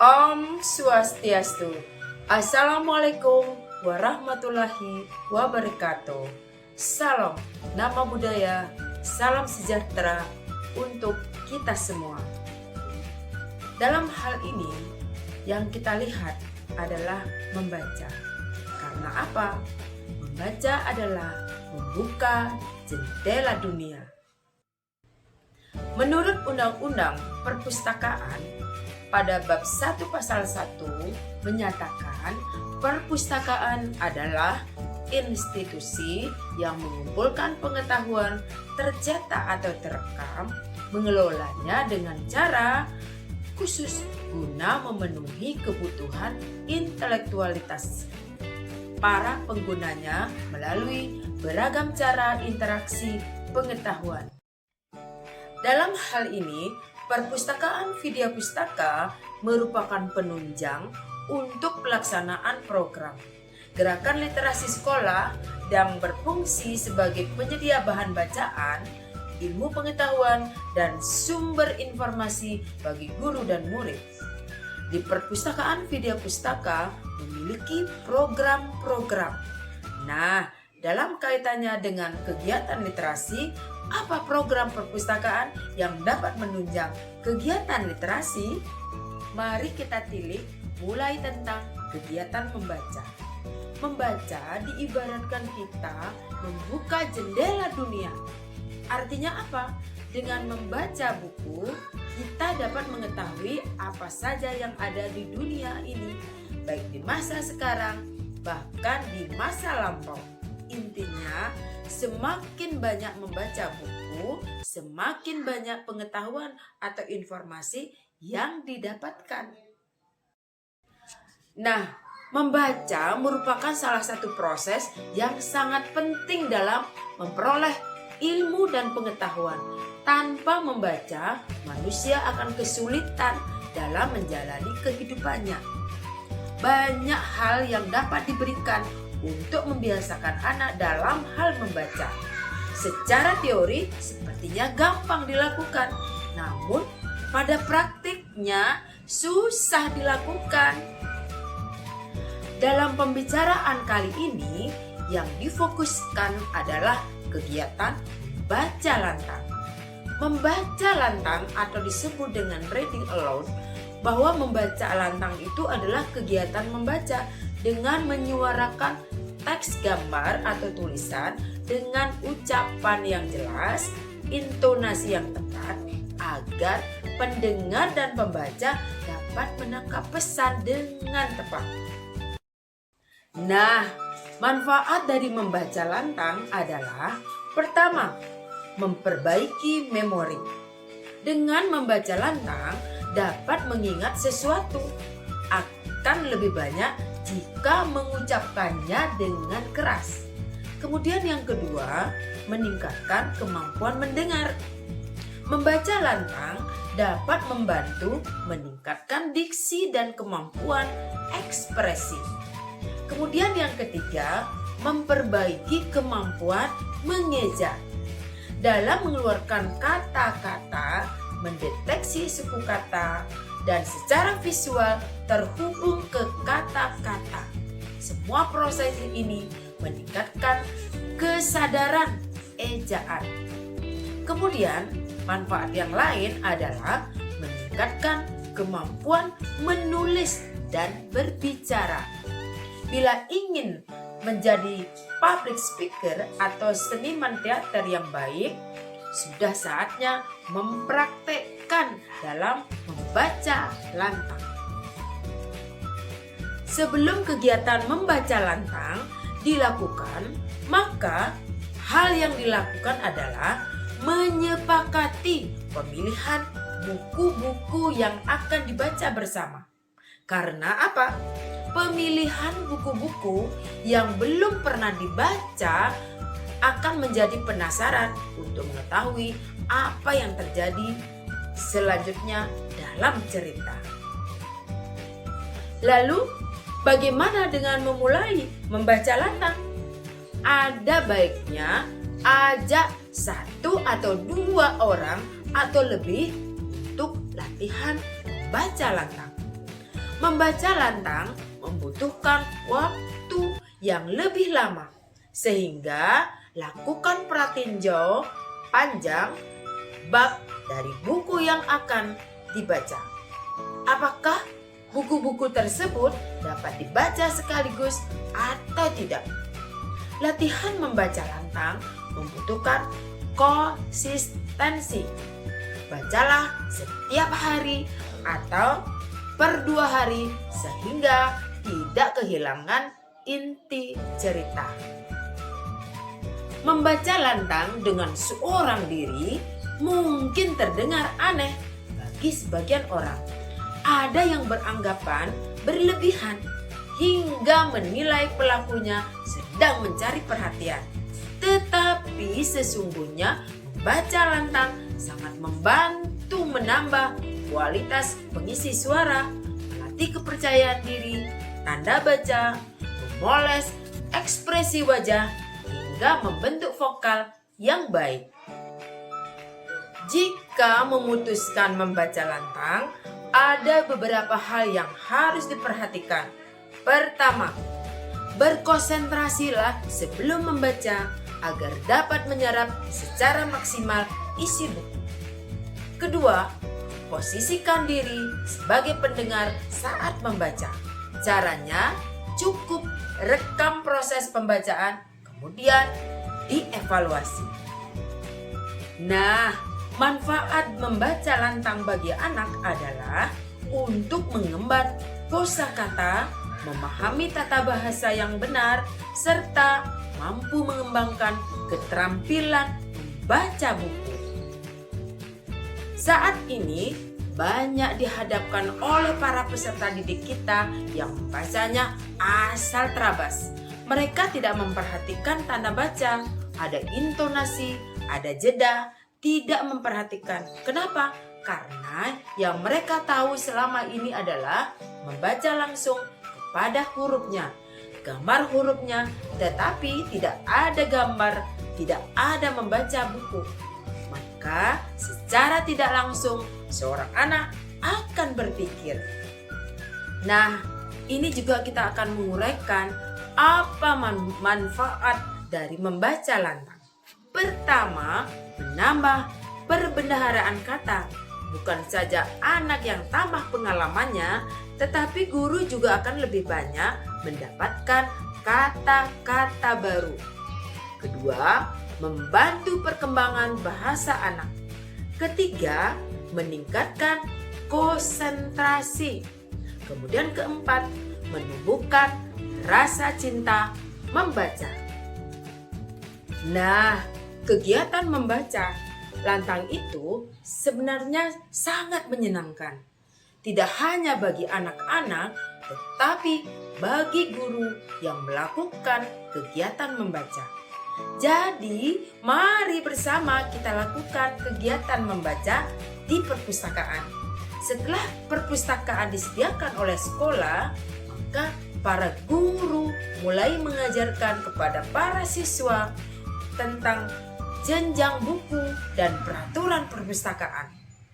Om Swastiastu. Assalamualaikum warahmatullahi wabarakatuh. Salam nama budaya, salam sejahtera untuk kita semua. Dalam hal ini yang kita lihat adalah membaca. Karena apa? Membaca adalah membuka jendela dunia. Menurut Undang-Undang Perpustakaan, pada bab 1 pasal 1 menyatakan perpustakaan adalah institusi yang mengumpulkan pengetahuan tercetak atau terekam, mengelolanya dengan cara khusus guna memenuhi kebutuhan intelektualitas para penggunanya melalui beragam cara interaksi pengetahuan. Dalam hal ini, Perpustakaan Vidya Pustaka merupakan penunjang untuk pelaksanaan program Gerakan Literasi Sekolah yang berfungsi sebagai penyedia bahan bacaan, ilmu pengetahuan, dan sumber informasi bagi guru dan murid. Di Perpustakaan Vidya Pustaka memiliki program-program. Nah, dalam kaitannya dengan kegiatan literasi, apa program perpustakaan yang dapat menunjang kegiatan literasi? Mari kita tilik mulai tentang kegiatan membaca. Membaca diibaratkan kita membuka jendela dunia. Artinya apa? Dengan membaca buku, kita dapat mengetahui apa saja yang ada di dunia ini, baik di masa sekarang, bahkan di masa lampau. Intinya, semakin banyak membaca buku, semakin banyak pengetahuan atau informasi yang didapatkan. Nah, membaca merupakan salah satu proses yang sangat penting dalam memperoleh ilmu dan pengetahuan. Tanpa membaca, manusia akan kesulitan dalam menjalani kehidupannya. Banyak hal yang dapat diberikan untuk membiasakan anak dalam hal membaca. Secara teori sepertinya gampang dilakukan, namun pada praktiknya susah dilakukan. Dalam pembicaraan kali ini, yang difokuskan adalah kegiatan baca lantang. Membaca lantang atau disebut dengan reading aloud, bahwa membaca lantang itu adalah kegiatan membaca dengan menyuarakan teks gambar atau tulisan dengan ucapan yang jelas, intonasi yang tepat, agar pendengar dan pembaca dapat menangkap pesan dengan tepat. Nah, manfaat dari membaca lantang adalah pertama, memperbaiki memori. Dengan membaca lantang dapat mengingat sesuatu akan lebih banyak jika mengucapkannya dengan keras. Kemudian yang kedua, meningkatkan kemampuan mendengar. Membaca lantang dapat membantu meningkatkan diksi dan kemampuan ekspresi. Kemudian yang ketiga, memperbaiki kemampuan mengeja. Dalam mengeluarkan kata-kata, mendeteksi suku kata, dan secara visual terhubung ke kata-kata. Semua proses ini meningkatkan kesadaran ejaan. Kemudian, manfaat yang lain adalah meningkatkan kemampuan menulis dan berbicara. Bila ingin menjadi public speaker atau seniman teater yang baik, sudah saatnya mempraktekkan dalam membaca lantang. Sebelum kegiatan membaca lantang dilakukan, maka hal yang dilakukan adalah menyepakati pemilihan buku-buku yang akan dibaca bersama. Karena apa? Pemilihan buku-buku yang belum pernah dibaca akan menjadi penasaran untuk mengetahui apa yang terjadi selanjutnya dalam cerita. Lalu, bagaimana dengan memulai membaca lantang? Ada baiknya ajak 1 atau 2 orang atau lebih untuk latihan membaca lantang. Membaca lantang membutuhkan waktu yang lebih lama, sehingga lakukan pratinjau panjang bab dari buku yang akan dibaca. Apakah buku-buku tersebut dapat dibaca sekaligus atau tidak? Latihan membaca lantang membutuhkan konsistensi. Bacalah setiap hari atau per 2 hari sehingga tidak kehilangan inti cerita. Membaca lantang dengan seorang diri mungkin terdengar aneh bagi sebagian orang. Ada yang beranggapan berlebihan hingga menilai pelakunya sedang mencari perhatian. Tetapi sesungguhnya membaca lantang sangat membantu menambah kualitas pengisi suara, melatih kepercayaan diri, tanda baca, memoles ekspresi wajah, hingga membentuk vokal yang baik. Jika memutuskan membaca lantang, ada beberapa hal yang harus diperhatikan. Pertama, berkonsentrasilah sebelum membaca agar dapat menyerap secara maksimal isi buku. Kedua, posisikan diri sebagai pendengar saat membaca. Caranya cukup rekam proses pembacaan, kemudian dievaluasi. Nah, manfaat membaca lantang bagi anak adalah untuk mengemban kosakata, memahami tata bahasa yang benar, serta mampu mengembangkan keterampilan membaca buku. Saat ini banyak dihadapkan oleh para peserta didik kita yang membacanya asal terabas. Mereka tidak memperhatikan tanda baca, ada intonasi, ada jeda, tidak memperhatikan. Kenapa? Karena yang mereka tahu selama ini adalah membaca langsung kepada hurufnya, gambar hurufnya, tetapi tidak ada gambar, tidak ada membaca buku. Maka secara tidak langsung seorang anak akan berpikir. Nah, ini juga kita akan menguraikan apa manfaat dari membaca lantang. Pertama, menambah perbendaharaan kata. Bukan saja anak yang tambah pengalamannya, tetapi guru juga akan lebih banyak mendapatkan kata-kata baru. Kedua, membantu perkembangan bahasa anak. Ketiga, meningkatkan konsentrasi. Kemudian keempat, menumbuhkan rasa cinta membaca. Nah, kegiatan membaca lantang itu sebenarnya sangat menyenangkan. Tidak hanya bagi anak-anak, tetapi bagi guru yang melakukan kegiatan membaca. Jadi, mari bersama kita lakukan kegiatan membaca di perpustakaan. Setelah perpustakaan disediakan oleh sekolah, maka para guru mulai mengajarkan kepada para siswa tentang jenjang buku dan peraturan perpustakaan.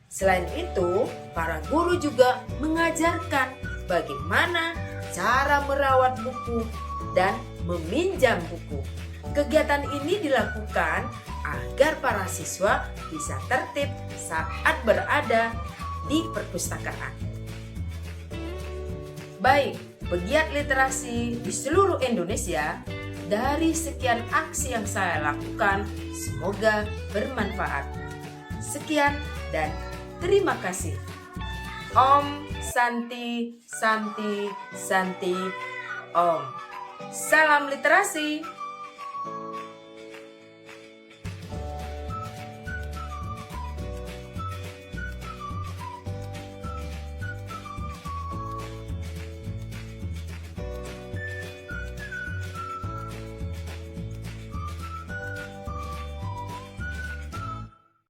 Selain itu, para guru juga mengajarkan bagaimana cara merawat buku dan meminjam buku. Kegiatan ini dilakukan agar para siswa bisa tertib saat berada di perpustakaan. Baik, pegiat literasi di seluruh Indonesia, dari sekian aksi yang saya lakukan, semoga bermanfaat. Sekian dan terima kasih. Om Santi Santi Santi Om. Salam literasi.